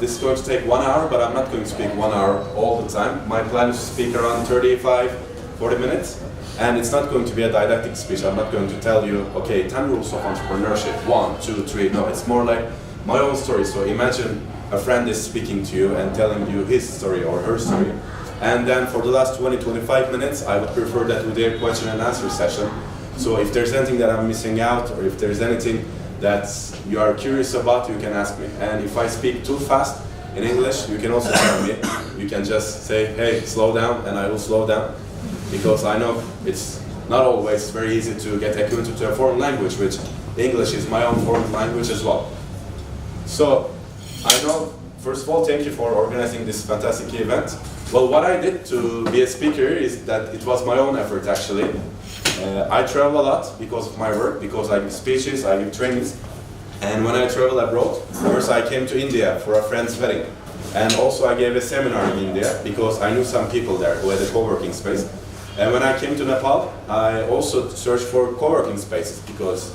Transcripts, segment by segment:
This is going to take 1 hour, but I'm not going to speak 1 hour all the time. My plan is to speak around 35-40 minutes. And it's not going to be a didactic speech. I'm not going to tell you, okay, 10 rules of entrepreneurship, 1, 2, 3. No, it's more like my own story. So imagine a friend is speaking to you and telling you his story or her story. And then for the last 20-25 minutes, I would prefer that we do a question and answer session. So if there's anything that I'm missing out, or if there's anything that you are curious about, you can ask me. And if I speak too fast in English, you can also tell me. You can just say, hey, slow down, and I will slow down. Because I know it's not always very easy to get acquainted to a foreign language, which English is my own foreign language as well. So, I know, first of all, thank you for organizing this fantastic event. Well, what I did to be a speaker is that it was my own effort, actually. I travel a lot because of my work, because I give speeches, I give trainings. And when I travel abroad, first I came to India for a friend's wedding. And also I gave a seminar in India because I knew some people there who had a co-working space. And when I came to Nepal, I also searched for co-working spaces because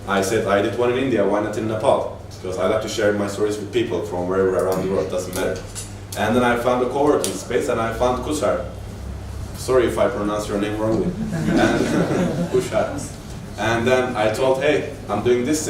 I said I did one in India, why not in Nepal? Because I like to share my stories with people from wherever around the world, doesn't matter. And then I found a co-working space and I found Kushar. Sorry if I pronounce your name wrongly. And Kushar. And then I told, hey, I'm doing this,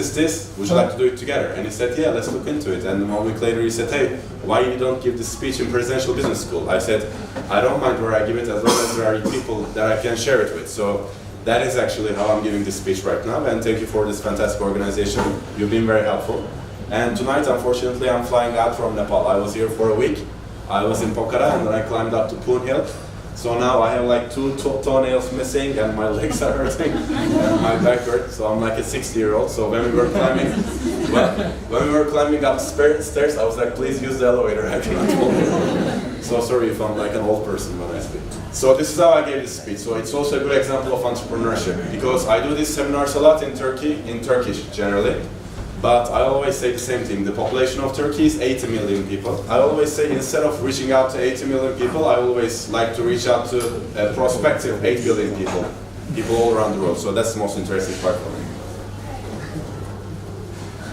would you like to do it together? And he said, yeah, let's look into it. And 1 week later he said, hey, why you don't give this speech in Presidential Business School? I said, I don't mind where I give it as long as there are people that I can share it with. So that is actually how I'm giving this speech right now. And thank you for this fantastic organization. You've been very helpful. And tonight, unfortunately, I'm flying out from Nepal. I was here for a week. I was in Pokhara and then I climbed up to Poon Hill. So now I have like 2 toenails missing and my legs are hurting and my back hurts. So I'm like a 60-year-old. So when we were climbing up stairs, I was like, please use the elevator. I cannot hold it. So sorry if I'm like an old person when I speak. So this is how I gave this speech. So it's also a good example of entrepreneurship because I do these seminars a lot in Turkey, in Turkish generally. But I always say the same thing. The population of Turkey is 80 million people. I always say instead of reaching out to 80 million people, I always like to reach out to a prospective 8 billion people all around the world. So that's the most interesting part for me.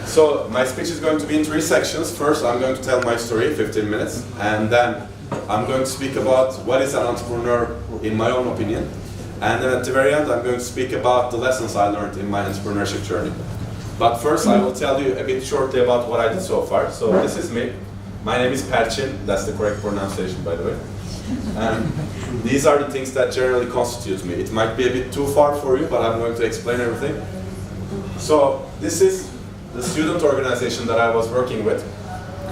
So my speech is going to be in 3 sections. First, I'm going to tell my story, 15 minutes. And then I'm going to speak about what is an entrepreneur in my own opinion. And then at the very end, I'm going to speak about the lessons I learned in my entrepreneurship journey. But first, I will tell you a bit shortly about what I did so far. So this is me. My name is Percin. That's the correct pronunciation, by the way. And these are the things that generally constitute me. It might be a bit too far for you, but I'm going to explain everything. So this is the student organization that I was working with.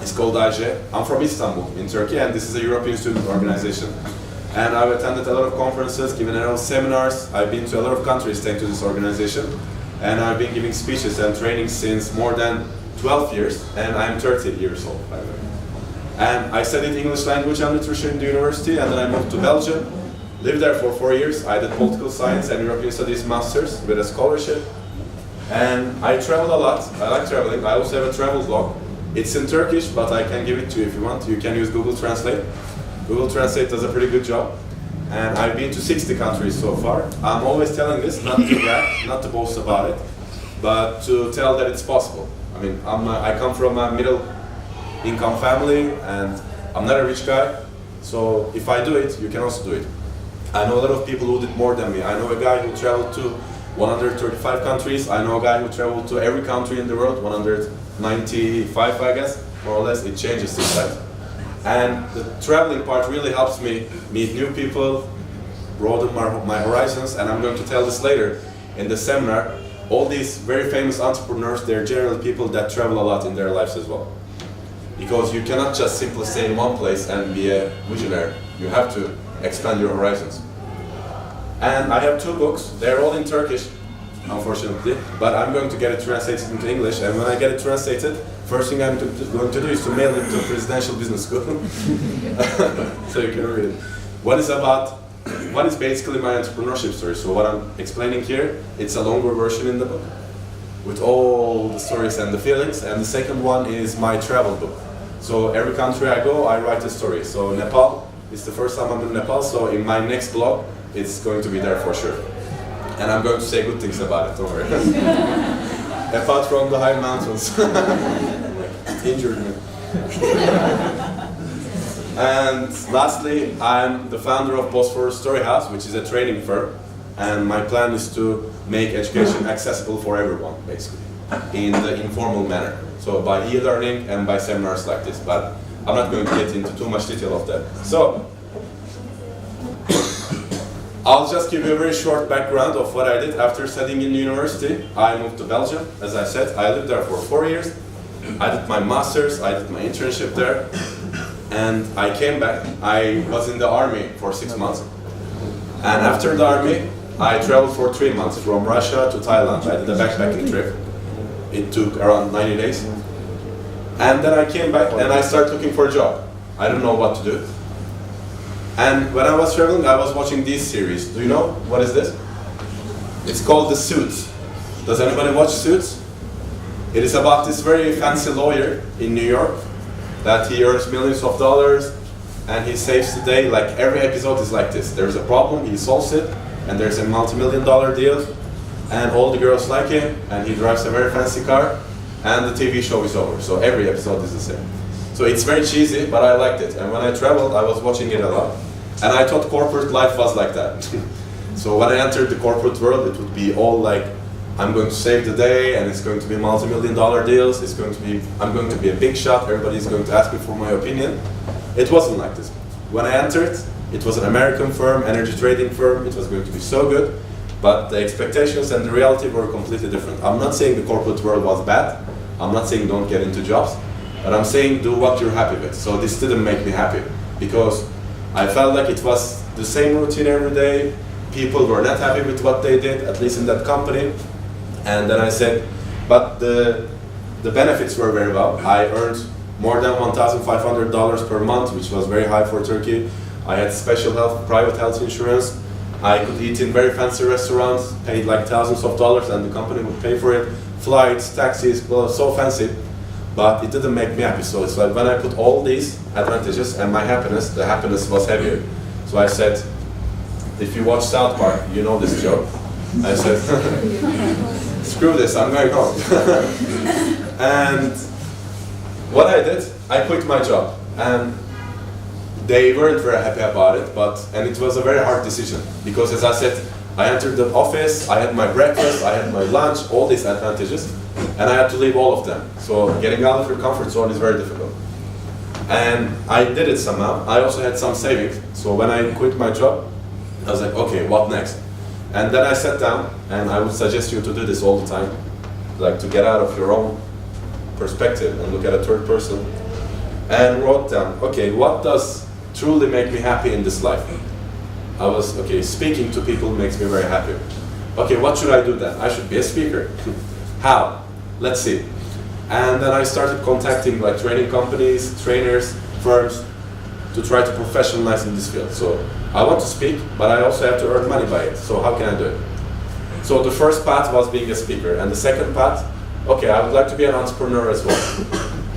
It's called AJ. I'm from Istanbul, in Turkey, and this is a European student organization. And I've attended a lot of conferences, given a lot of seminars. I've been to a lot of countries thanks to this organization. And I've been giving speeches and training since more than 12 years, and I'm 30 years old, by the way. And I studied English language and literature in the university, and then I moved to Belgium, lived there for 4 years. I did political science and European studies masters with a scholarship. And I travel a lot. I like traveling. I also have a travel blog. It's in Turkish, but I can give it to you if you want. You can use Google Translate. Google Translate does a pretty good job. And I've been to 60 countries so far. I'm always telling this, not to brag, not to boast about it, but to tell that it's possible. I mean, I come from a middle income family and I'm not a rich guy. So if I do it, you can also do it. I know a lot of people who did more than me. I know a guy who traveled to 135 countries. I know a guy who traveled to every country in the world, 195, I guess, more or less. It changes sometimes. And the traveling part really helps me meet new people, broaden my horizons, and I'm going to tell this later in the seminar. All these very famous entrepreneurs, they're generally people that travel a lot in their lives as well. Because you cannot just simply stay in one place and be a visionary. You have to expand your horizons. And I have 2 books. They're all in Turkish, unfortunately, but I'm going to get it translated into English, and when I get it translated, first thing I'm going to do is to mail it to Presidential Business School, so you can read it. What is basically my entrepreneurship story? So what I'm explaining here, it's a longer version in the book, with all the stories and the feelings, and the second one is my travel book. So every country I go, I write a story. So Nepal, it's the first time I'm in Nepal, so in my next blog, it's going to be there for sure. And I'm going to say good things about it, don't worry. Apart from the high mountains. It injured me. And lastly, I'm the founder of Bosphorus Story House, which is a training firm. And my plan is to make education accessible for everyone, basically, in the informal manner. So by e-learning and by seminars like this. But I'm not going to get into too much detail of that. So I'll just give you a very short background of what I did after studying in university. I moved to Belgium, as I said. I lived there for 4 years. I did my master's, I did my internship there. And I came back. I was in the army for 6 months. And after the army, I traveled for 3 months from Russia to Thailand. I did a backpacking trip. It took around 90 days. And then I came back and I started looking for a job. I don't know what to do. And when I was traveling, I was watching this series. Do you know what is this? It's called The Suits. Does anybody watch Suits? It is about this very fancy lawyer in New York that he earns millions of dollars and he saves the day. Like every episode is like this. There's a problem, he solves it, and there's a multi-million-dollar deal, and all the girls like him, and he drives a very fancy car, and the TV show is over. So every episode is the same. So it's very cheesy, but I liked it. And when I traveled, I was watching it a lot. And I thought corporate life was like that. So when I entered the corporate world, it would be all like, I'm going to save the day, and it's going to be multi-million-dollar deals. I'm going to be a big shot. Everybody's going to ask me for my opinion. It wasn't like this. When I entered, it was an American firm, energy trading firm. It was going to be so good, but the expectations and the reality were completely different. I'm not saying the corporate world was bad. I'm not saying don't get into jobs, but I'm saying do what you're happy with. So this didn't make me happy because I felt like it was the same routine every day. People were not happy with what they did, at least in that company. And then I said, but the benefits were very well. I earned more than $1,500 per month, which was very high for Turkey. I had special health, private health insurance. I could eat in very fancy restaurants, paid like thousands of dollars, and the company would pay for it. Flights, taxis, well, so fancy. But it didn't make me happy. So it's like when I put all these advantages and my happiness, the happiness was heavier. So I said, if you watch South Park, you know this joke. I said, screw this, I'm going home. And what I did, I quit my job. And they weren't very happy about it, and it was a very hard decision. Because as I said, I entered the office, I had my breakfast, I had my lunch, all these advantages, and I had to leave all of them. So getting out of your comfort zone is very difficult. And I did it somehow. I also had some savings. So when I quit my job, I was like, okay, what next? And then I sat down, and I would suggest you to do this all the time, like to get out of your own perspective and look at a third person, and wrote down, okay, what does truly make me happy in this life? I was, okay, speaking to people makes me very happy. Okay, what should I do then? I should be a speaker. How? Let's see. And then I started contacting like training companies, trainers, firms, to try to professionalize in this field. So I want to speak, but I also have to earn money by it. So how can I do it? So the first path was being a speaker, and the second path, okay, I would like to be an entrepreneur as well.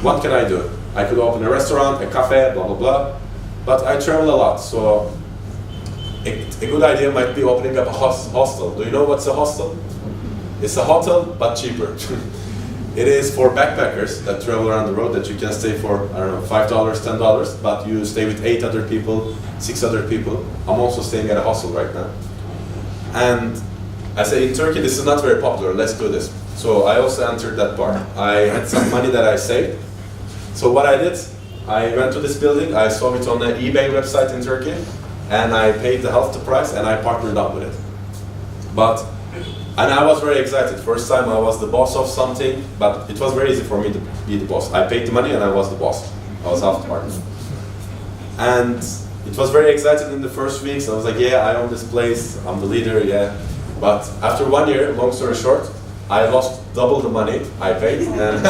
What can I do? I could open a restaurant, a cafe, blah, blah, blah. But I travel a lot, so a good idea might be opening up a hostel. Do you know what's a hostel? It's a hotel, but cheaper. It is for backpackers that travel around the road that you can stay for, I don't know, $5, $10, but you stay with 8 other people, 6 other people. I'm also staying at a hostel right now. And I say in Turkey, this is not very popular, let's do this. So I also entered that part. I had some money that I saved. So what I did, I went to this building, I saw it on an eBay website in Turkey, and I paid the half the price and I partnered up with it. And I was very excited. First time I was the boss of something, but it was very easy for me to be the boss. I paid the money and I was the boss. I was half the partner. And it was very exciting in the first weeks. I was like, yeah, I own this place, I'm the leader, yeah. But after 1 year, long story short, I lost double the money I paid, and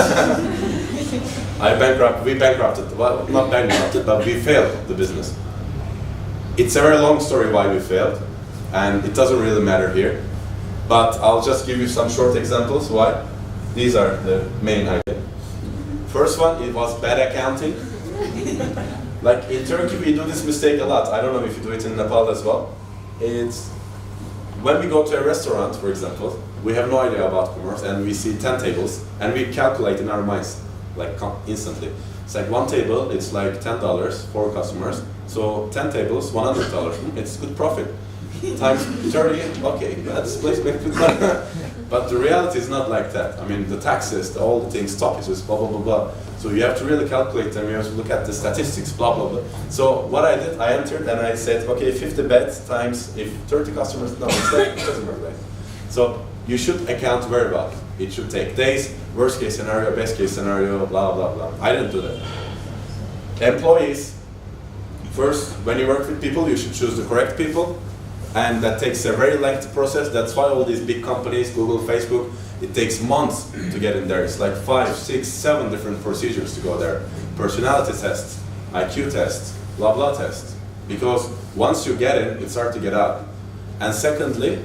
we bankrupted, well, not bankrupted, but we failed the business. It's a very long story why we failed, and it doesn't really matter here. But I'll just give you some short examples why. These are the main ideas. First one, it was bad accounting. Like in Turkey, we do this mistake a lot. I don't know if you do it in Nepal as well. It's when we go to a restaurant, for example, we have no idea about commerce, and we see 10 tables, and we calculate in our minds, like instantly. It's like one table, it's like $10 for customers. So 10 tables, $100. It's good profit. Times 30, okay, this place makes good money. But the reality is not like that. I mean, the taxes, all the things, stoppages, blah, blah, blah, blah. So you have to really calculate them, you have to look at the statistics, blah, blah, blah. So what I did, I entered and I said, okay, 50 beds times if 30 customers, no, it doesn't work like that. So you should account very well. It should take days, worst case scenario, best case scenario, blah, blah, blah. I didn't do that. Employees, first, when you work with people, you should choose the correct people. And that takes a very lengthy process. That's why all these big companies, Google, Facebook, it takes months to get in there. It's like 5, 6, 7 different procedures to go there. Personality tests, IQ tests, blah, blah tests. Because once you get in, it's hard to get out. And secondly,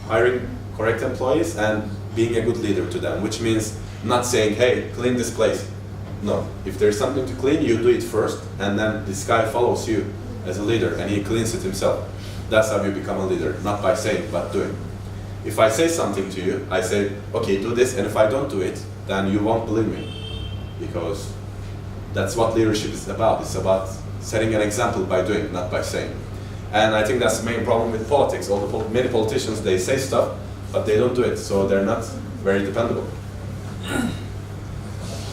hiring correct employees and being a good leader to them, which means not saying, hey, clean this place. No, if there's something to clean, you do it first, and then this guy follows you as a leader, and he cleans it himself. That's how you become a leader, not by saying, but doing. If I say something to you, I say, okay, do this, and if I don't do it, then you won't believe me. Because that's what leadership is about. It's about setting an example by doing, not by saying. And I think that's the main problem with politics. Many politicians, they say stuff, but they don't do it, so they're not very dependable.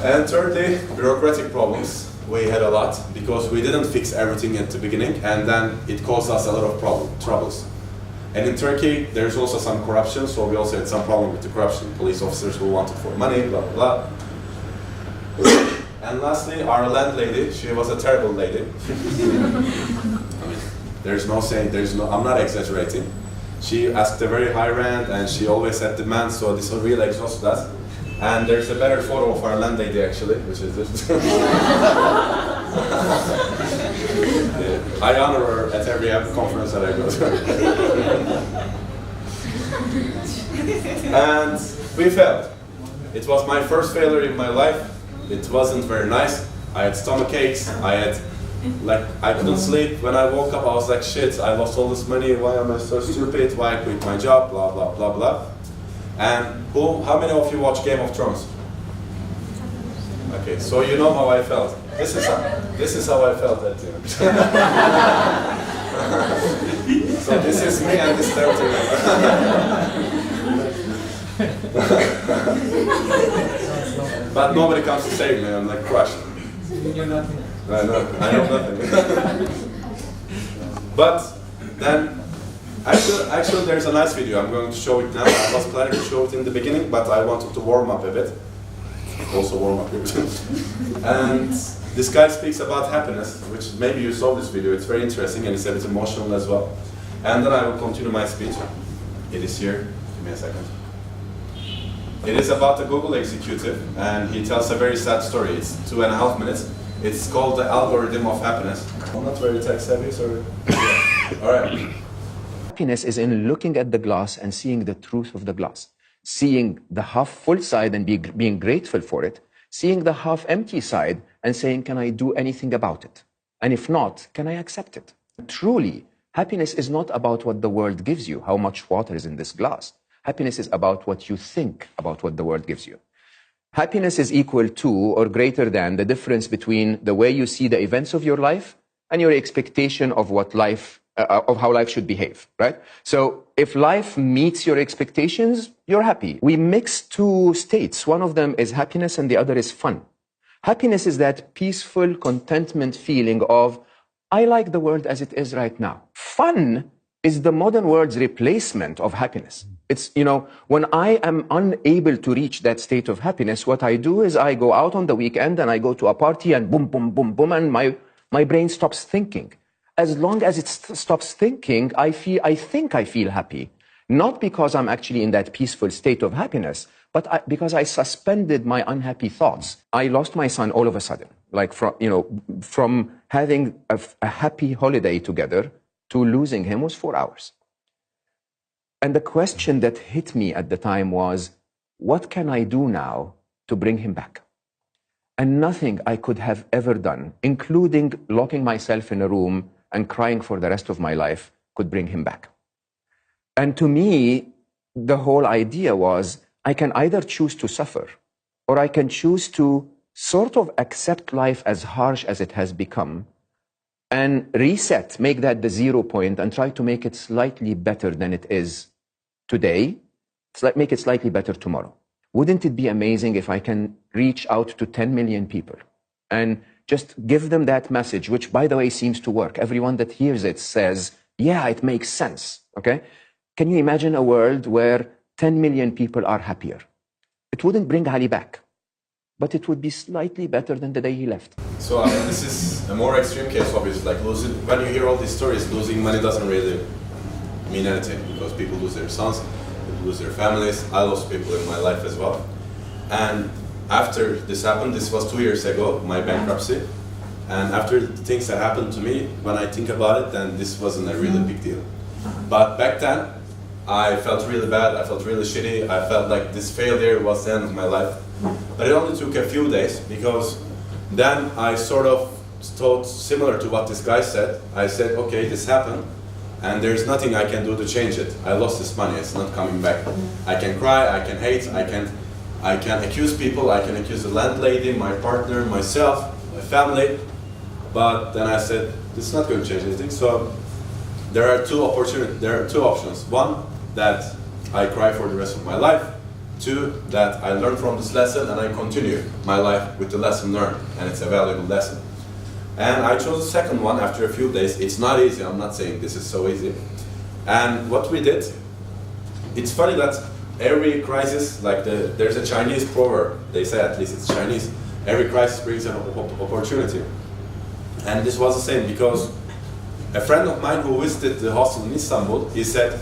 And thirdly, bureaucratic problems. We had a lot because we didn't fix everything at the beginning, and then it caused us a lot of troubles. And in Turkey, there's also some corruption, so we also had some problem with the corruption. Police officers who wanted for money, blah, blah, blah. And lastly, our landlady, she was a terrible lady. I mean, there's no saying, I'm not exaggerating. She asked a very high rent, and she always had demands, so this really exhausted us. And there's a better photo of our landlady actually, which is this. I honor her at every conference that I go to. And we failed. It was my first failure in my life. It wasn't very nice. I had stomach aches. I couldn't sleep. When I woke up, I was like, shit, I lost all this money. Why am I so stupid? Why I quit my job? Blah, blah, blah, blah. And how many of you watch Game of Thrones? Okay, so you know how I felt. This is how I felt at dinner. So this is me and this territory. But nobody comes to save me. I'm like crushed. You're nothing. I know nothing. But then. Actually, there's a nice video. I'm going to show it now. I was planning to show it in the beginning, but I wanted to warm up a bit. Also warm up here. And this guy speaks about happiness, which maybe you saw this video. It's very interesting and it's a bit emotional as well. And then I will continue my speech. It is here. Give me a second. It is about a Google executive, and he tells a very sad story. It's 2.5 minutes. It's called The Algorithm of Happiness. I'm not very tech savvy, sorry. All right. Happiness is in looking at the glass and seeing the truth of the glass, seeing the half full side and being grateful for it, seeing the half empty side and saying, can I do anything about it? And if not, can I accept it? Truly, happiness is not about what the world gives you, how much water is in this glass. Happiness is about what you think about what the world gives you. Happiness is equal to or greater than the difference between the way you see the events of your life and your expectation of what life of how life should behave, right? So if life meets your expectations, you're happy. We mix two states. One of them is happiness and the other is fun. Happiness is that peaceful contentment feeling of, I like the world as it is right now. Fun is the modern world's replacement of happiness. It's, when I am unable to reach that state of happiness, what I do is I go out on the weekend and I go to a party and boom, boom, boom, boom, and my brain stops thinking. As long as it stops thinking, I think I feel happy. Not because I'm actually in that peaceful state of happiness, but because I suspended my unhappy thoughts. I lost my son all of a sudden, like from having a happy holiday together to losing him was 4 hours. And the question that hit me at the time was, what can I do now to bring him back? And nothing I could have ever done, including locking myself in a room and crying for the rest of my life, could bring him back. And to me, the whole idea was, I can either choose to suffer, or I can choose to sort of accept life as harsh as it has become and reset, make that the 0 point and try to make it slightly better than it is today, make it slightly better tomorrow. Wouldn't it be amazing if I can reach out to 10 million people and just give them that message, which, by the way, seems to work. Everyone that hears it says, yeah, it makes sense, okay? Can you imagine a world where 10 million people are happier? It wouldn't bring Ali back, but it would be slightly better than the day he left. So this is a more extreme case, obviously. Like losing, when you hear all these stories, losing money doesn't really mean anything because people lose their sons, people lose their families. I lost people in my life as well. And after this happened, this was 2 years ago, my bankruptcy. And after the things that happened to me, when I think about it, then this wasn't a really big deal. But back then, I felt really bad, I felt really shitty, I felt like this failure was the end of my life. But it only took a few days because then I sort of thought similar to what this guy said. I said, okay, this happened and there's nothing I can do to change it. I lost this money, it's not coming back. I can cry, I can hate, I can accuse people, I can accuse the landlady, my partner, myself, my family. But then I said, this is not going to change anything. So there are two options. One, that I cry for the rest of my life. Two, that I learn from this lesson and I continue my life with the lesson learned, and it's a valuable lesson. And I chose the second one after a few days. It's not easy, I'm not saying this is so easy. And what we did, it's funny that every crisis, like there's a Chinese proverb, they say, at least it's Chinese, every crisis brings an opportunity. And this was the same because a friend of mine who visited the hostel in Istanbul, he said,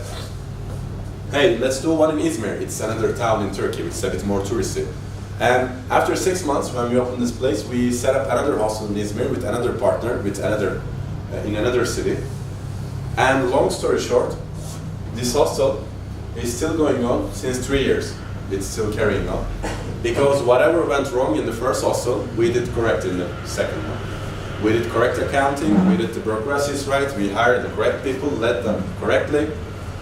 hey, let's do one in Izmir. It's another town in Turkey, which is a bit more touristy. And after 6 months, when we opened this place, we set up another hostel in Izmir with another partner, in another city. And long story short, this hostel is still going on since 3 years. It's still carrying on. Because whatever went wrong in the first hostel, we did correct in the second one. We did correct accounting, we did the bureaucracies right, we hired the correct people, led them correctly,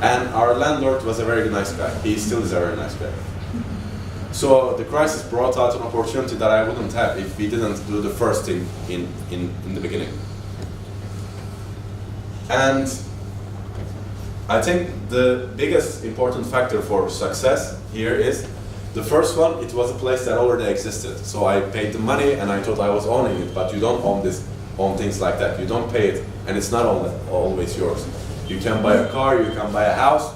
and our landlord was a very nice guy. He still is a very nice guy. So the crisis brought out an opportunity that I wouldn't have if we didn't do the first thing in the beginning. And I think the biggest important factor for success here is the first one, it was a place that already existed. So I paid the money and I thought I was owning it, but you don't own things like that. You don't pay it and it's not always yours. You can buy a car, you can buy a house,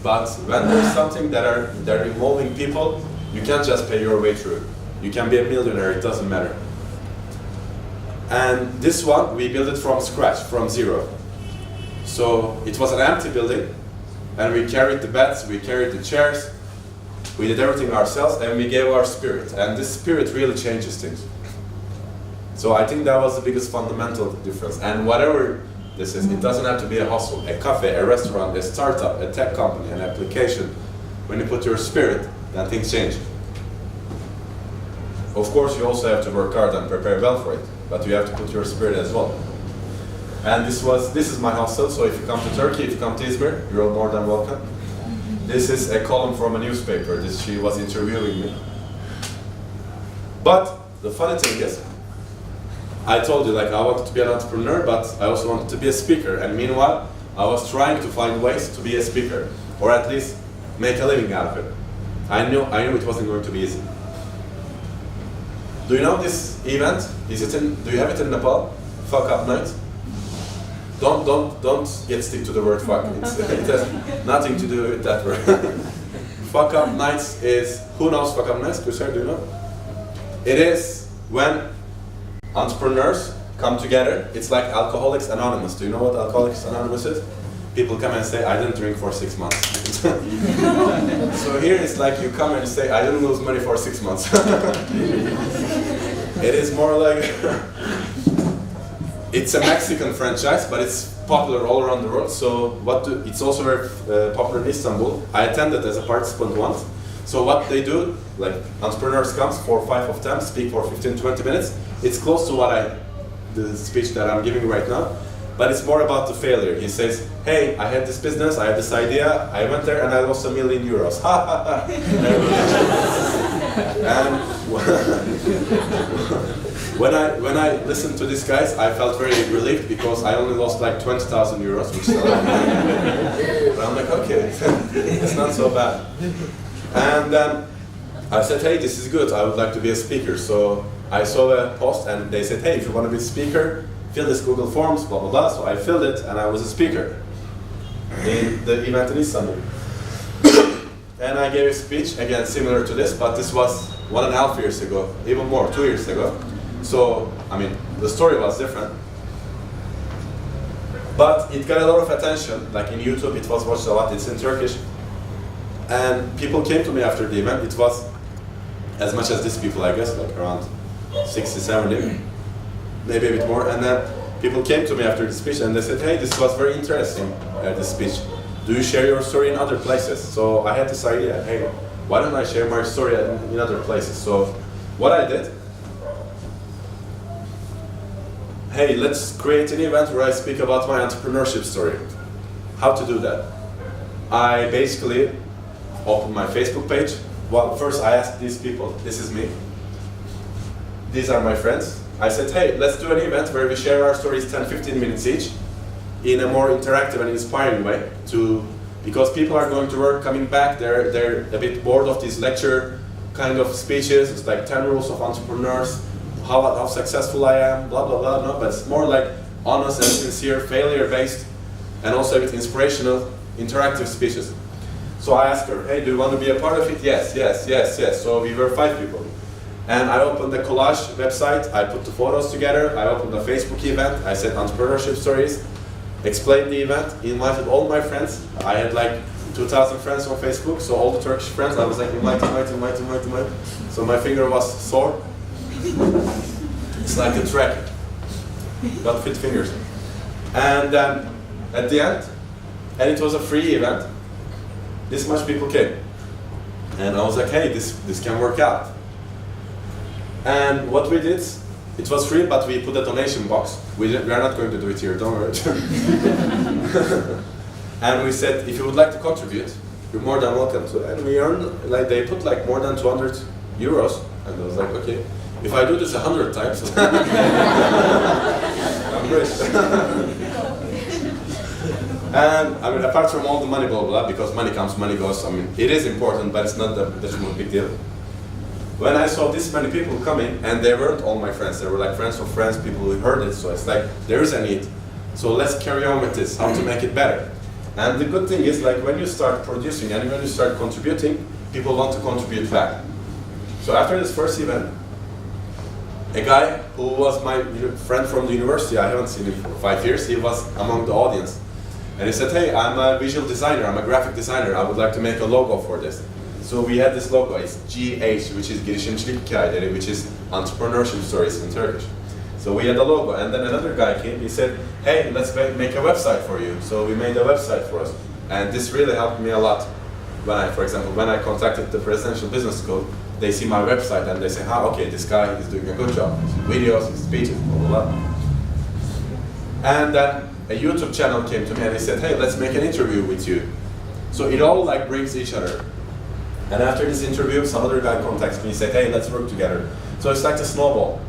but when there's something that are involving people, you can't just pay your way through. You can be a millionaire, it doesn't matter. And this one, we built it from scratch, from zero. So it was an empty building and we carried the beds, we carried the chairs, we did everything ourselves and we gave our spirit, and this spirit really changes things. So I think that was the biggest fundamental difference. And whatever this is, it doesn't have to be a hostel, a cafe, a restaurant, a startup, a tech company, an application. When you put your spirit, then things change. Of course, you also have to work hard and prepare well for it, but you have to put your spirit as well. And this is my hostel, so if you come to Turkey, if you come to Izmir, you're more than welcome. This is a column from a newspaper. She was interviewing me. But the funny thing is, I told you, like, I wanted to be an entrepreneur, but I also wanted to be a speaker. And meanwhile, I was trying to find ways to be a speaker, or at least make a living out of it. I knew it wasn't going to be easy. Do you know this event? Do you have it in Nepal? Fuck Up Night? Don't stick to the word fuck. It has nothing to do with that word. Fuck Up Nights is, who knows Fuck Up Nights? Kusher, do you know? It is when entrepreneurs come together. It's like Alcoholics Anonymous. Do you know what Alcoholics Anonymous is? People come and say, I didn't drink for 6 months. So here it's like you come and say, I didn't lose money for 6 months. It is more like, it's a Mexican franchise, but it's popular all around the world. So it's also very popular in Istanbul. I attended as a participant once. So what they do, like entrepreneurs comes, 4 or 5 of them, speak for 15-20 minutes. It's close to the speech that I'm giving right now, but it's more about the failure. He says, hey, I had this business, I had this idea, I went there and I lost €1 million. And when I listened to these guys, I felt very relieved because I only lost like 20,000 euros, which is a lot. But I'm like, okay, it's not so bad. And then I said, hey, this is good. I would like to be a speaker. So I saw a post and they said, hey, if you want to be a speaker, fill this Google Forms, blah, blah, blah. So I filled it and I was a speaker in the event in Istanbul. And I gave a speech, again, similar to this, but this was 1.5 years ago, even more, 2 years ago. So, I mean, the story was different. But it got a lot of attention, like in YouTube, it was watched a lot, it's in Turkish. And people came to me after the event, it was as much as these people, I guess, like around 60, 70, maybe a bit more. And then people came to me after the speech and they said, hey, this was very interesting, this speech. Do you share your story in other places? So I had this idea, hey, why don't I share my story in other places? So what I did, hey, let's create an event where I speak about my entrepreneurship story. How to do that? I basically opened my Facebook page. Well, first I asked these people, this is me. These are my friends. I said, hey, let's do an event where we share our stories 10-15 minutes each in a more interactive and inspiring way, because people are going to work, coming back, they're a bit bored of these lecture kind of speeches. It's like 10 rules of entrepreneurs, how successful I am, blah, blah, blah. No, but it's more like honest and sincere, failure-based, and also a bit inspirational, interactive speeches. So I asked her, hey, do you want to be a part of it? Yes, yes, yes, yes. So we were 5 people. And I opened the collage website, I put the photos together, I opened the Facebook event, I said entrepreneurship stories, explained the event, invited all my friends. I had like 2,000 friends on Facebook, so all the Turkish friends, I was like invite. So my finger was sore. It's like a track, got fit fingers. And then at the end, and it was a free event, this much people came. And I was like, hey, this can work out. And what we did, it was free, but we put a donation box. We are not going to do it here, don't worry. And we said, if you would like to contribute, you're more than welcome to. And we earned, like they put like more than 200 euros. And I was like, okay, if I do this 100 times, I'm rich. And I mean, apart from all the money, blah, blah, blah, because money comes, money goes, I mean, it is important, but it's not the big deal. When I saw this many people coming, and they weren't all my friends, they were like friends of friends, people who heard it, so it's like, there is a need. So let's carry on with this, how to make it better. And the good thing is, like, when you start producing and when you start contributing, people want to contribute back. So after this first event, a guy who was my friend from the university, I haven't seen him for 5 years, he was among the audience. And he said, hey, I'm a visual designer, I'm a graphic designer, I would like to make a logo for this. So we had this logo, it's GH, which is girişimcilik hikayeleri, which is entrepreneurship stories in Turkish. So we had a logo, and then another guy came, he said, hey, let's make a website for you. So we made a website for us. And this really helped me a lot. For example, when I contacted the Presidential Business School, they see my website and they say, okay, this guy is doing a good job. His videos, his speeches, blah, blah, blah. And then a YouTube channel came to me and he said, hey, let's make an interview with you. So it all like brings each other. And after this interview, some other guy contacts me and said, hey, let's work together. So it's like a snowball.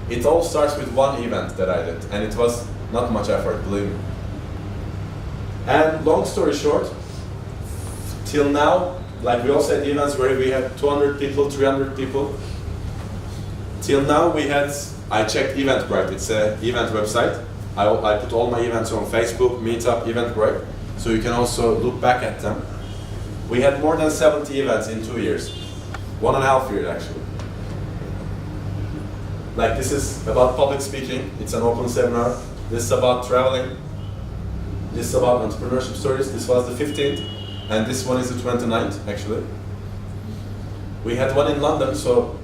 It all starts with one event that I did, and it was not much effort, believe me. And long story short, till now, like we also had events where we had 200 people, 300 people. Till now we had, I checked Eventbrite, it's an event website. I put all my events on Facebook, Meetup, Eventbrite, so you can also look back at them. We had more than 70 events in 2 years. 1.5 years actually. Like this is about public speaking, it's an open seminar. This is about traveling. This is about entrepreneurship stories. This was the 15th, and this one is the 29th actually. We had one in London, so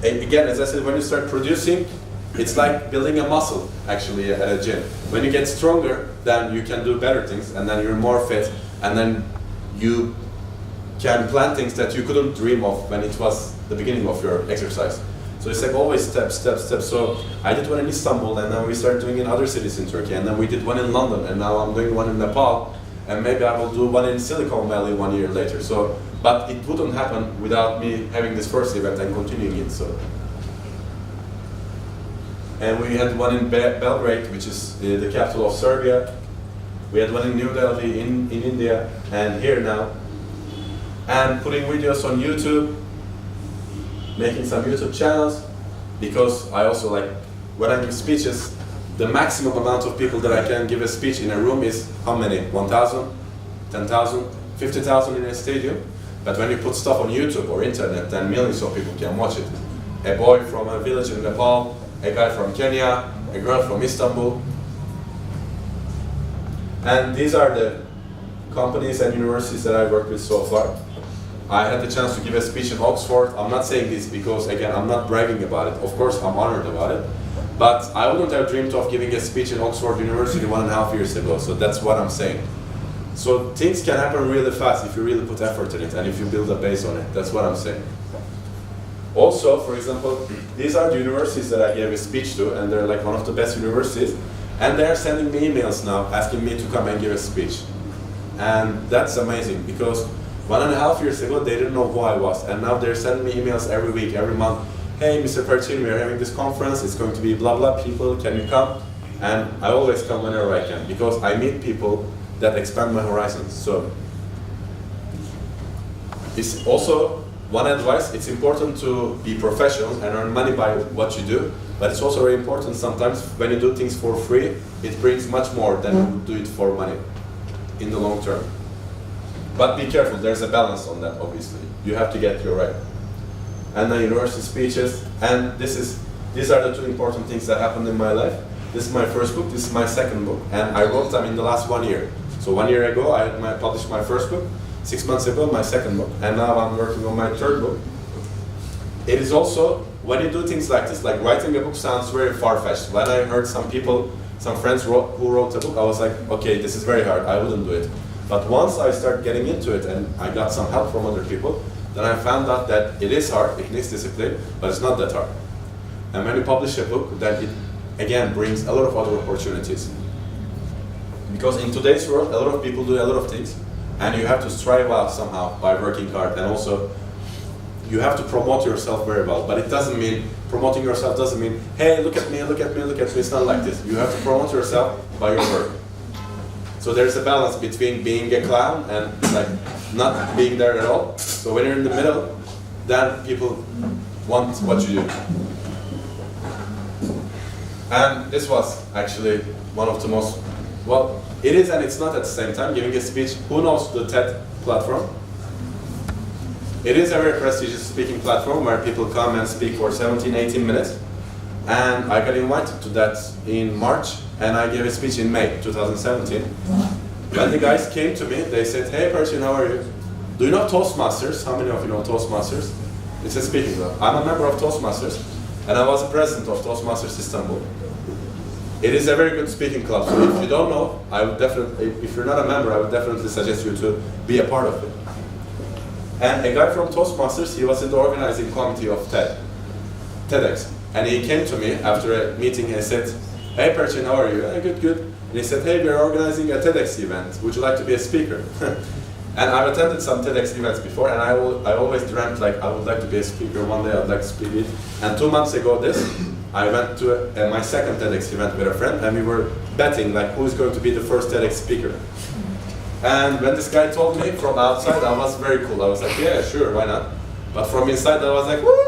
again, as I said, when you start producing, it's like building a muscle actually at a gym. When you get stronger, then you can do better things, and then you're more fit, and then you can plan things that you couldn't dream of when it was the beginning of your exercise. So it's like always steps. So I did one in Istanbul, and then we started doing in other cities in Turkey, and then we did one in London, and now I'm doing one in Nepal, and maybe I will do one in Silicon Valley 1 year later. So But it wouldn't happen without me having this first event and continuing it. So, and we had one in Belgrade, which is the capital of Serbia. We had one in New Delhi in India, and here now. And putting videos on YouTube, making some YouTube channels, because I also like, when I give speeches, the maximum amount of people that I can give a speech in a room is how many? 1,000, 10,000, 50,000 in a stadium. But when you put stuff on YouTube or internet, then millions of people can watch it. A boy from a village in Nepal, a guy from Kenya, a girl from Istanbul. And these are the companies and universities that I've worked with so far. I had the chance to give a speech in Oxford. I'm not saying this because, again, I'm not bragging about it. Of course, I'm honored about it. But I wouldn't have dreamed of giving a speech in Oxford University 1.5 years ago, so that's what I'm saying. So things can happen really fast if you really put effort in it and if you build a base on it. That's what I'm saying. Also, for example, these are the universities that I gave a speech to, and they're like one of the best universities. And they're sending me emails now asking me to come and give a speech. And that's amazing because 1.5 years ago they didn't know who I was, and now they're sending me emails every week, every month. Hey, Mr. Percin, we are having this conference, it's going to be blah blah people, can you come? And I always come whenever I can because I meet people that expand my horizons. So it's also one advice, it's important to be professional and earn money by what you do, but it's also very important sometimes when you do things for free, it brings much more than you do it for money in the long term. But be careful, there's a balance on that, obviously. You have to get your right. And the university speeches, and these are the two important things that happened in my life. This is my first book, this is my second book, and I wrote them in the last 1 year. So 1 year ago, I had published my first book, 6 months ago, my second book, and now I'm working on my third book. It is also, when you do things like this, like writing a book sounds very far-fetched. When I heard some people, some friends who wrote a book, I was like, okay, this is very hard, I wouldn't do it. But once I started getting into it and I got some help from other people, then I found out that it is hard, it needs discipline, but it's not that hard. And when you publish a book, then it again brings a lot of other opportunities. Because in today's world, a lot of people do a lot of things, and you have to strive out somehow by working hard, and also you have to promote yourself very well. But it doesn't mean, promoting yourself doesn't mean, hey, look at me, look at me, look at me. It's not like this. You have to promote yourself by your work. So there's a balance between being a clown and like not being there at all. So when you're in the middle, then people want what you do. And this was actually one of the most, well, it is and it's not at the same time, giving a speech. Who knows the TED platform? It is a very prestigious speaking platform where people come and speak for 17, 18 minutes. And I got invited to that in March, and I gave a speech in May 2017. When the guys came to me, they said, hey Percin, how are you? Do you know Toastmasters? How many of you know Toastmasters? It's a speaking club. I'm a member of Toastmasters, and I was the president of Toastmasters Istanbul. It is a very good speaking club, so if you don't know, I would definitely, if you're not a member, I would definitely suggest you to be a part of it. And a guy from Toastmasters, he was in the organizing committee of TEDx. And he came to me after a meeting and said, hey Percin, how are you? Good, good. And he said, hey, we're organizing a TEDx event. Would you like to be a speaker? And I've attended some TEDx events before, and I always dreamt like I would like to be a speaker. One day I'd like to speak it. And 2 months ago I went to my second TEDx event with a friend, and we were betting like who's going to be the first TEDx speaker. And when this guy told me from outside, I was very cool. I was like, yeah, sure, why not? But from inside, I was like, woo!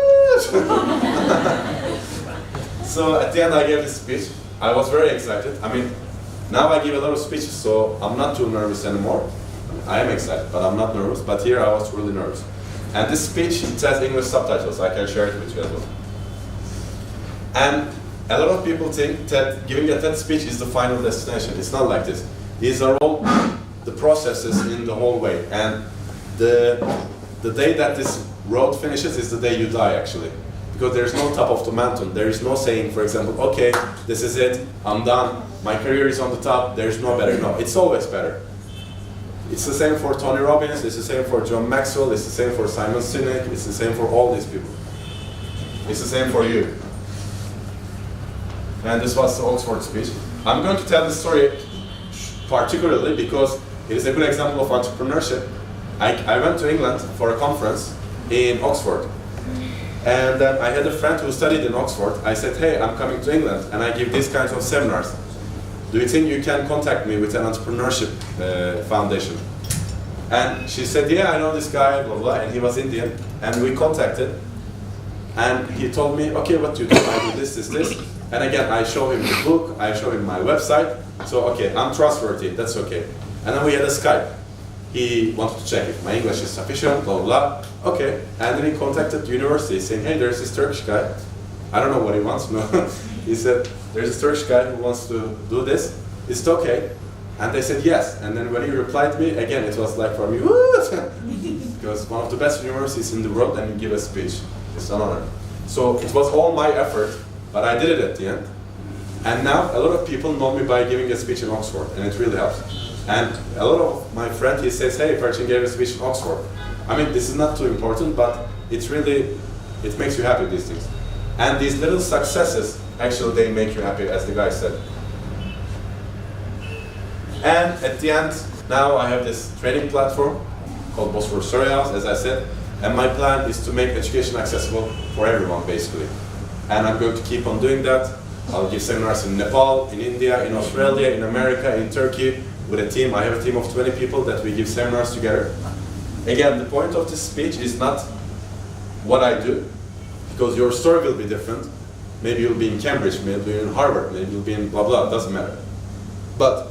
So at the end, I gave this speech. I was very excited. I mean, now I give a lot of speeches, so I'm not too nervous anymore. I am excited, but I'm not nervous. But here, I was really nervous. And this speech, it has English subtitles. I can share it with you as well. And a lot of people think that giving a TED speech is the final destination. It's not like this. These are all the processes in the whole way. And the day that this road finishes is the day you die, actually. Because there's no top of the mountain. There is no saying, for example, okay, this is it, I'm done, my career is on the top, there's no better. No, it's always better. It's the same for Tony Robbins, it's the same for John Maxwell, it's the same for Simon Sinek, it's the same for all these people. It's the same for you. And this was the Oxford speech. I'm going to tell this story particularly because it is a good example of entrepreneurship. I went to England for a conference in Oxford. And then I had a friend who studied in Oxford. I said, hey, I'm coming to England and I give these kinds of seminars. Do you think you can contact me with an entrepreneurship foundation? And she said, yeah, I know this guy, blah, blah, and he was Indian. And we contacted. And he told me, okay, what do you do? I do this, this, this. And again, I show him the book, I show him my website. So, okay, I'm trustworthy, that's okay. And then we had a Skype. He wanted to check if my English is sufficient, blah, blah, blah. Okay. And then he contacted the university saying, hey, there's this Turkish guy. I don't know what he wants, no. He said, there's this Turkish guy who wants to do this. Is it okay? And they said yes. And then when he replied to me, again, it was like for me, because one of the best universities in the world and you give a speech. It's an honor. So it was all my effort, but I did it at the end. And now a lot of people know me by giving a speech in Oxford, and it really helps. And a lot of my friends, he says, hey, Percin gave a speech in Oxford. I mean, this is not too important, but it's really, it makes you happy, these things. And these little successes, actually, they make you happy, as the guy said. And at the end, now I have this training platform called Bosphorus Story House, as I said. And my plan is to make education accessible for everyone, basically. And I'm going to keep on doing that. I'll give seminars in Nepal, in India, in Australia, in America, in Turkey, with a team. I have a team of 20 people that we give seminars together. Again, the point of this speech is not what I do, because your story will be different. Maybe you'll be in Cambridge, maybe you'll be in Harvard, maybe you'll be in blah blah, it doesn't matter. But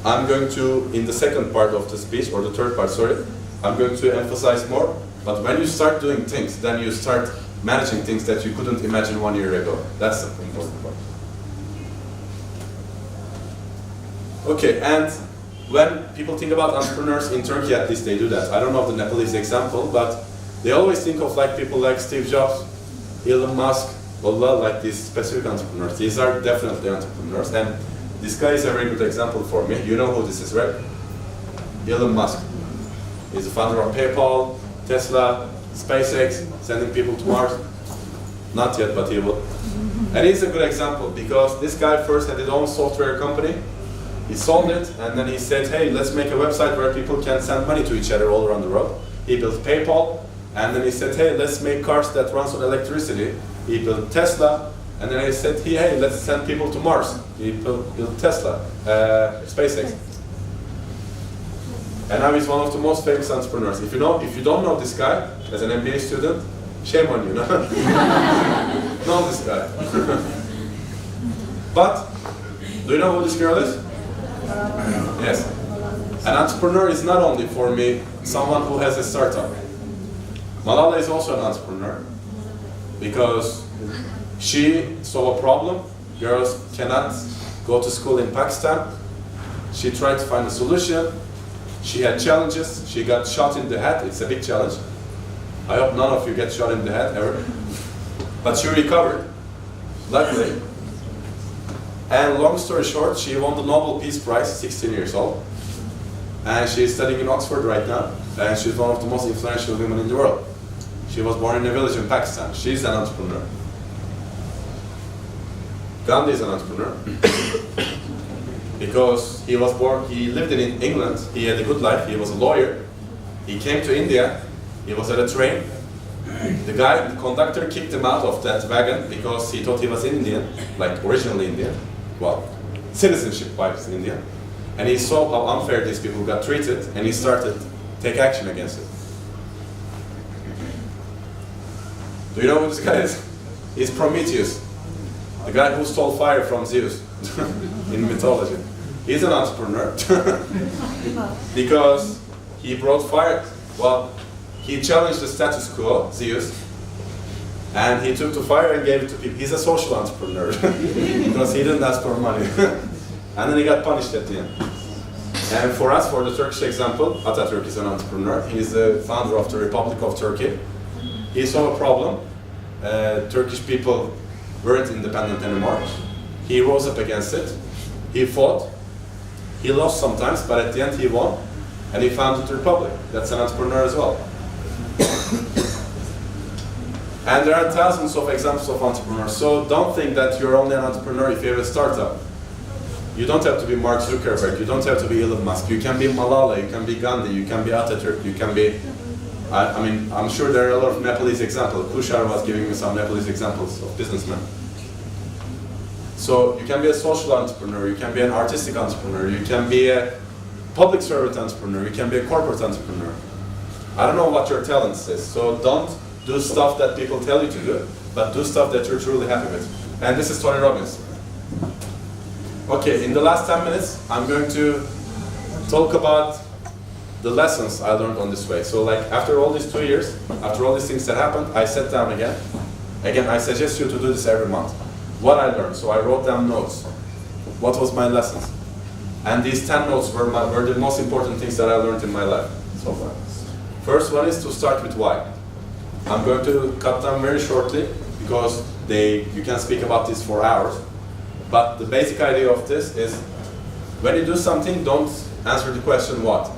I'm going to, in the second part of the speech, or the third part, sorry, I'm going to emphasize more. But when you start doing things, then you start managing things that you couldn't imagine 1 year ago. That's the important part. Okay, and when people think about entrepreneurs in Turkey, at least they do that. I don't know the Nepalese example, but they always think of like people like Steve Jobs, Elon Musk, like these specific entrepreneurs. These are definitely entrepreneurs, and this guy is a very good example for me. You know who this is, right? Elon Musk. He's the founder of PayPal, Tesla, SpaceX, sending people to Mars. Not yet, but he will. And he's a good example because this guy first had his own software company. He sold it, and then he said, hey, let's make a website where people can send money to each other all around the world. He built PayPal, and then he said, hey, let's make cars that runs on electricity. He built Tesla, and then he said, hey, let's send people to Mars. He built Tesla, SpaceX. And now he's one of the most famous entrepreneurs. If you don't know this guy as an MBA student, shame on you, no? Know this guy. But, do you know who this girl is? Yes. An entrepreneur is not only, for me, someone who has a startup. Malala is also an entrepreneur because she saw a problem. Girls cannot go to school in Pakistan. She tried to find a solution. She had challenges. She got shot in the head. It's a big challenge. I hope none of you get shot in the head ever. But she recovered, luckily. And long story short, she won the Nobel Peace Prize, 16 years old. And she's studying in Oxford right now. And she's one of the most influential women in the world. She was born in a village in Pakistan. She's an entrepreneur. Gandhi is an entrepreneur. Because he lived in England, he had a good life, he was a lawyer. He came to India, he was at a train. The conductor kicked him out of that wagon because he thought he was Indian, like originally Indian. Well, citizenship-wise Indian. And he saw how unfair these people got treated, and he started to take action against it. Do you know who this guy is? He's Prometheus, the guy who stole fire from Zeus in mythology. He's an entrepreneur because he brought fire. Well, he challenged the status quo, Zeus, and he took the fire and gave it to people. He's a social entrepreneur because he didn't ask for money. And then he got punished at the end. And for us, for the Turkish example, Atatürk is an entrepreneur. He's the founder of the Republic of Turkey. He saw a problem. Turkish people weren't independent anymore. He rose up against it. He fought. He lost sometimes, but at the end he won. And he founded the Republic. That's an entrepreneur as well. And there are thousands of examples of entrepreneurs. So don't think that you're only an entrepreneur if you have a startup. You don't have to be Mark Zuckerberg, you don't have to be Elon Musk. You can be Malala, you can be Gandhi, you can be Atatürk, you can be... I mean, I'm sure there are a lot of Nepalese examples. Kushar was giving me some Nepalese examples of businessmen. So you can be a social entrepreneur, you can be an artistic entrepreneur, you can be a public servant entrepreneur, you can be a corporate entrepreneur. I don't know what your talent is, so don't do stuff that people tell you to do, but do stuff that you're truly happy with. And this is Tony Robbins. Okay, in the last 10 minutes, I'm going to talk about the lessons I learned on this way. So like after all these 2 years, after all these things that happened, I sat down again. Again, I suggest you to do this every month. What I learned, so I wrote down notes. What was my lessons? And these 10 notes were the most important things that I learned in my life so far. First one is to start with why. I'm going to cut them very shortly because you can speak about this for hours. But the basic idea of this is when you do something, don't answer the question what.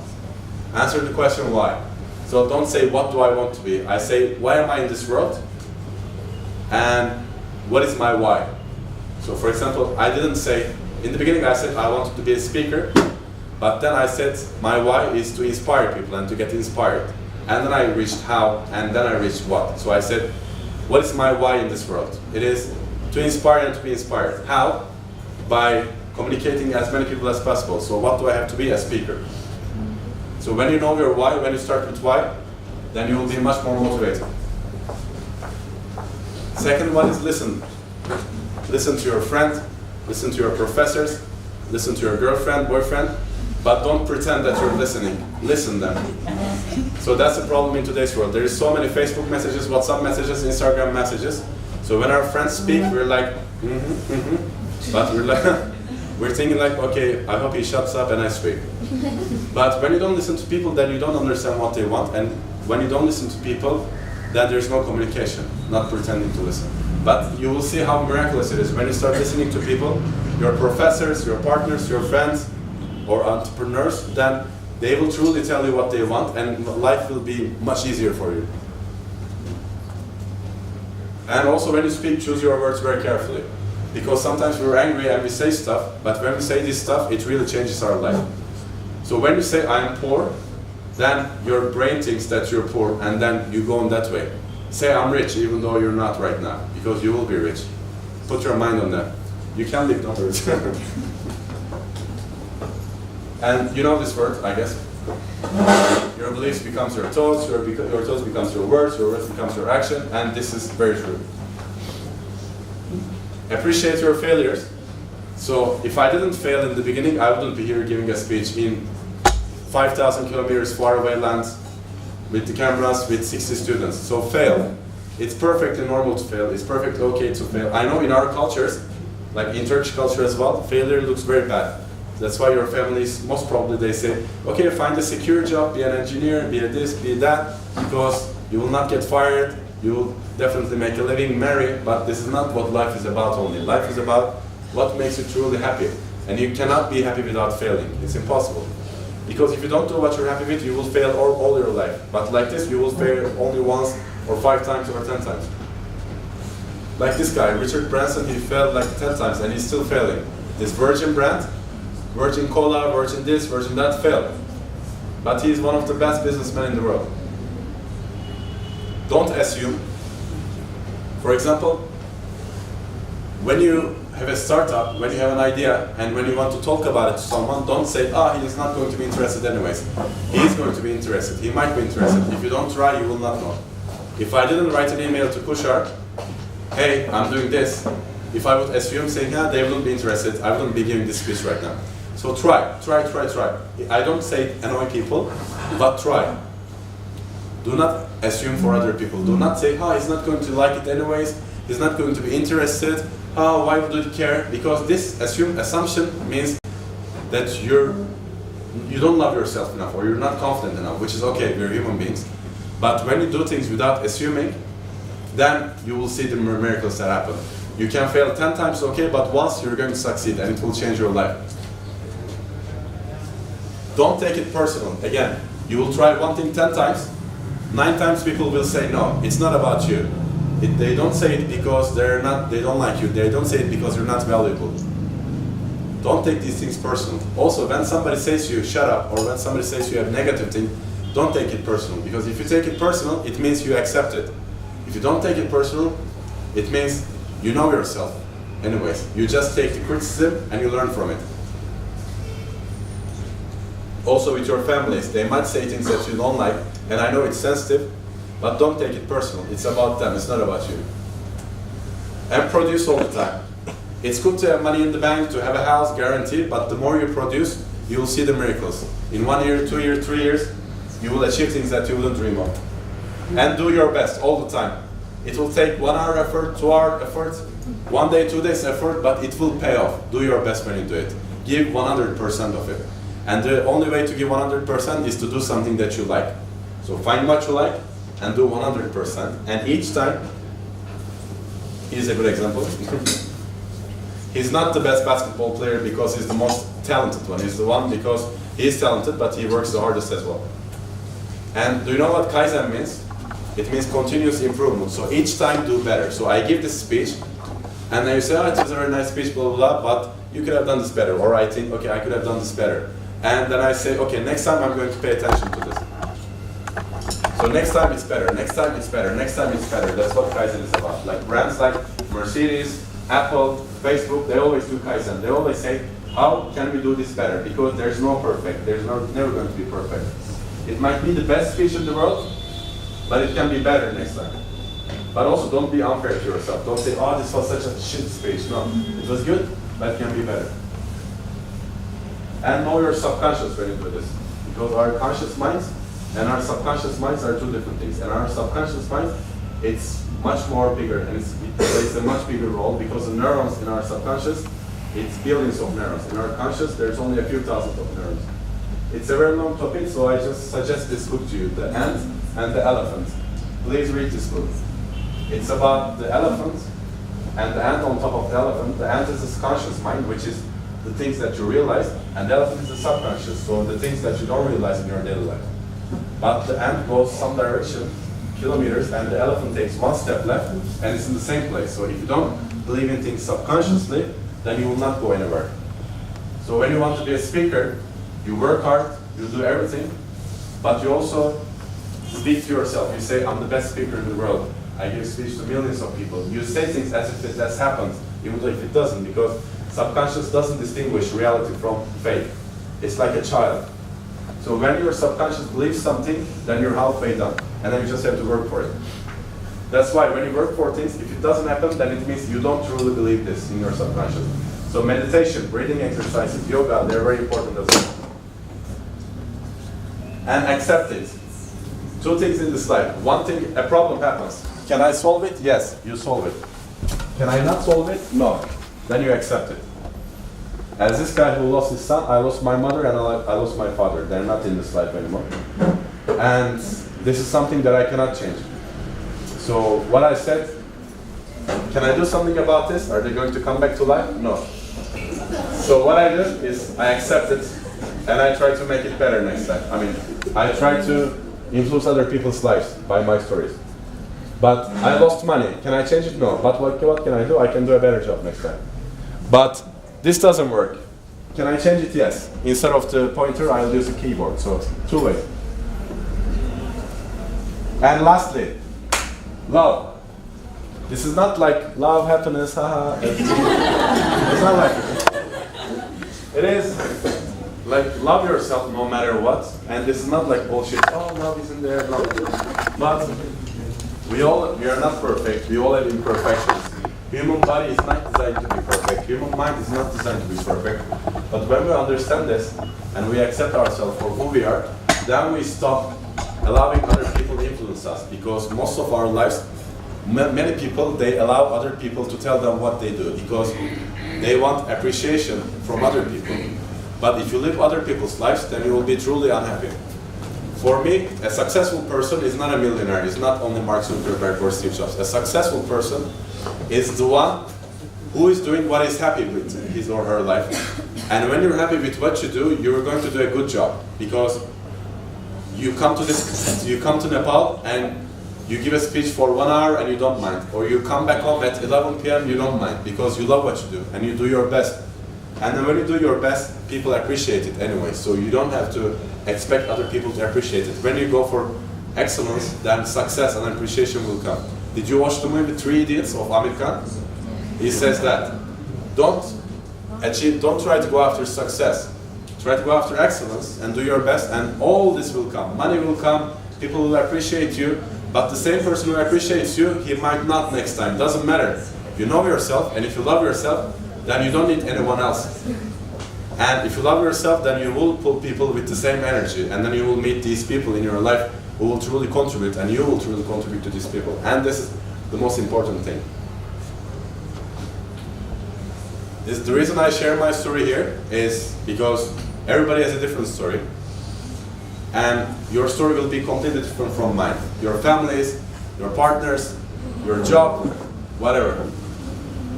Answer the question why. So don't say what do I want to be. I say why am I in this world? And what is my why? So for example, I didn't say, in the beginning I said I wanted to be a speaker, but then I said my why is to inspire people and to get inspired. And then I reached how, and then I reached what. So I said, what is my why in this world? It is to inspire and to be inspired. How? By communicating as many people as possible. So what do I have to be? A speaker. So when you know your why, when you start with why, then you will be much more motivated. Second one is listen. Listen to your friend, listen to your professors, listen to your girlfriend, boyfriend, but don't pretend that you're listening. Listen them. So that's the problem in today's world. There is so many Facebook messages, WhatsApp messages, Instagram messages. So when our friends speak, we're like, but we're like, we're thinking like, okay, I hope he shuts up and I speak. But when you don't listen to people, then you don't understand what they want. And when you don't listen to people, then there's no communication, not pretending to listen. But you will see how miraculous it is. When you start listening to people, your professors, your partners, your friends, or entrepreneurs, then they will truly tell you what they want and life will be much easier for you. And also when you speak, choose your words very carefully. Because sometimes we're angry and we say stuff, but when we say this stuff, it really changes our life. So when you say, I am poor, then your brain thinks that you're poor, and then you go on that way. Say, I'm rich, even though you're not right now, because you will be rich. Put your mind on that. You can live, don't worry. And you know this word, I guess. Your beliefs becomes your thoughts, your thoughts becomes your words becomes your action, and this is very true. Appreciate your failures. So if I didn't fail in the beginning, I wouldn't be here giving a speech in 5,000 kilometers far away land with the cameras with 60 students. So fail. It's perfectly normal to fail. It's perfectly okay to fail. I know in our cultures, like in Turkish culture as well, failure looks very bad. That's why your families, most probably they say, okay, find a secure job, be an engineer, be a this, be that, because you will not get fired, you will definitely make a living, marry, but this is not what life is about only. Life is about what makes you truly happy. And you cannot be happy without failing. It's impossible. Because if you don't do what you're happy with, you will fail all your life. But like this, you will fail only once, or 5 times, or 10 times. Like this guy, Richard Branson, he failed like 10 times, and he's still failing. This Virgin brand, Virgin Cola, Virgin this, Virgin that, failed. But he's one of the best businessmen in the world. Don't assume. For example, when you have a startup, when you have an idea, and when you want to talk about it to someone, don't say, he's not going to be interested anyways. He's going to be interested. He might be interested. If you don't try, you will not know. If I didn't write an email to Kushar, hey, I'm doing this, if I would assume saying, they wouldn't be interested, I wouldn't be giving this speech right now. So try. I don't say annoy people, but try. Do not assume for other people. Do not say, he's not going to like it anyways, he's not going to be interested, why would you care? Because this assumption means that you don't love yourself enough, or you're not confident enough, which is okay, we're human beings. But when you do things without assuming, then you will see the miracles that happen. You can fail 10 times, okay, but once you're going to succeed and it will change your life. Don't take it personal. Again, you will try one thing 10 times, 9 times people will say no, it's not about you. They don't say it because they don't like you. They don't say it because you're not valuable. don't take these things personal. Also, when somebody says to you, shut up, or when somebody says to you a negative thing, don't take it personal. Because if you take it personal, it means you accept it. If you don't take it personal, it means you know yourself. Anyways, you just take the criticism and you learn from it. Also with your families, they might say things that you don't like, and I know it's sensitive, but don't take it personal. It's about them, it's not about you. And produce all the time. It's good to have money in the bank, to have a house guaranteed, but the more you produce, you will see the miracles. In 1 year, 2 years, 3 years, you will achieve things that you wouldn't dream of. And do your best all the time. It will take 1 hour effort, 2 hour effort, 1 day, 2 days effort, but it will pay off. Do your best when you do it. Give 100% of it. And the only way to give 100% is to do something that you like. So find what you like and do 100%. And each time, here's a good example. He's not the best basketball player because he's the most talented one. He's the one because he's talented, but he works the hardest as well. And do you know what Kaizen means? It means continuous improvement. So each time do better. So I give this speech, and then you say, oh, it was a very nice speech, blah, blah, blah, but you could have done this better. Or I think, okay, I could have done this better. And then I say, okay, next time I'm going to pay attention to this. So next time it's better, next time it's better, next time it's better. That's what Kaizen is about. Like brands like Mercedes, Apple, Facebook, they always do Kaizen. They always say, how can we do this better? Because there's no perfect. There's never going to be perfect. It might be the best speech in the world, but it can be better next time. But also don't be unfair to yourself. Don't say, oh, this was such a shit speech. No, it was good, but it can be better. And know your subconscious when you do this. Because our conscious minds and our subconscious minds are two different things. And our subconscious mind, it's much more bigger, and it plays a much bigger role because the neurons in our subconscious, it's billions of neurons. In our conscious, there's only a few thousand of neurons. It's a very long topic, so I just suggest this book to you, The Ant and the Elephant. Please read this book. It's about the elephant and the ant on top of the elephant. The ant is the conscious mind, which is the things that you realize, and the elephant is the subconscious, so the things that you don't realize in your daily life. But the ant goes some direction, kilometers, and the elephant takes one step left, and it's in the same place. So if you don't believe in things subconsciously, then you will not go anywhere. So when you want to be a speaker, you work hard, you do everything, but you also speak to yourself. You say, I'm the best speaker in the world. I give speech to millions of people. You say things as if it has happened, even though if it doesn't, because subconscious doesn't distinguish reality from fake. It's like a child. So when your subconscious believes something, then you're halfway done. And then you just have to work for it. That's why when you work for things, if it doesn't happen, then it means you don't truly believe this in your subconscious. So meditation, breathing exercises, yoga, they're very important as well. And accept it. Two things in this life. One thing, a problem happens. Can I solve it? Yes, you solve it. Can I not solve it? No. Then you accept it. As this guy who lost his son, I lost my mother and I lost my father. They're not in this life anymore. And this is something that I cannot change. So what I said, can I do something about this? Are they going to come back to life? No. So what I did is I accept it and I try to make it better next time. I mean, I try to influence other people's lives by my stories. But I lost money. Can I change it? No. But what can I do? I can do a better job next time. But this doesn't work. Can I change it? Yes. Instead of the pointer, I'll use a keyboard. So two ways. And lastly, love. This is not like love, happiness, haha. It's not like it. It is like love yourself no matter what. And this is not like bullshit. Oh, love isn't there. No. But we are not perfect. We all have imperfections. Human body is not designed to be perfect. Human mind is not designed to be perfect. But when we understand this and we accept ourselves for who we are, then we stop allowing other people to influence us. Because most of our lives, many people, they allow other people to tell them what they do because they want appreciation from other people. But if you live other people's lives, then you will be truly unhappy. For me, a successful person is not a millionaire. It's not only Mark Zuckerberg or Steve Jobs. A successful person is the one who is doing what is happy with his or her life. And when you're happy with what you do, you're going to do a good job because you come to Nepal and you give a speech for 1 hour and you don't mind. Or you come back home at 11 p.m. you don't mind because you love what you do and you do your best. And then when you do your best, people appreciate it anyway. So you don't have to expect other people to appreciate it. When you go for excellence, then success and appreciation will come. Did you watch the movie Three Idiots of Amir Khan? He says that don't try to go after success. Try to go after excellence and do your best, and all this will come. Money will come, people will appreciate you, but the same person who appreciates you, he might not next time. Doesn't matter. You know yourself, and if you love yourself, then you don't need anyone else. And if you love yourself, then you will pull people with the same energy, and then you will meet these people in your life who will truly contribute, and you will truly contribute to these people. And this is the most important thing. The reason I share my story here is because everybody has a different story, and your story will be completely different from mine. Your families, your partners, your job, whatever.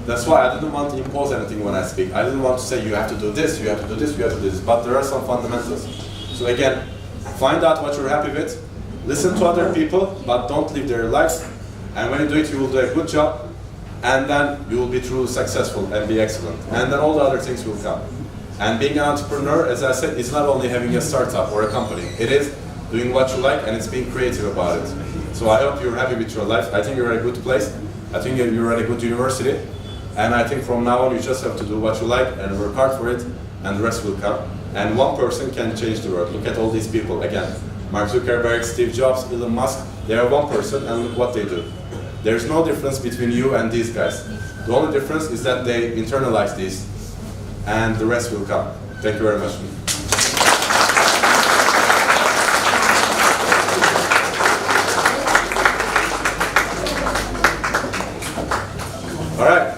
That's why I didn't want to impose anything when I speak. I didn't want to say you have to do this, you have to do this, you have to do this, but there are some fundamentals. So again, find out what you're happy with, listen to other people, but don't live their lives, and when you do it, you will do a good job, and then you will be truly successful and be excellent. And then all the other things will come. And being an entrepreneur, as I said, is not only having a startup or a company. It is doing what you like, and it's being creative about it. So I hope you're happy with your life. I think you're at a good place. I think you're at a good university. And I think from now on, you just have to do what you like and work hard for it, and the rest will come. And one person can change the world. Look at all these people. Again, Mark Zuckerberg, Steve Jobs, Elon Musk, they are one person, and look what they do. There's no difference between you and these guys. The only difference is that they internalize these, and the rest will come. Thank you very much. All right,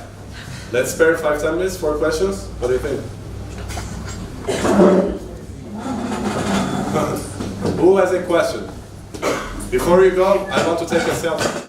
let's spare 5-10 minutes for questions. What do you think? Who has a question? Before you go, I want to take a selfie.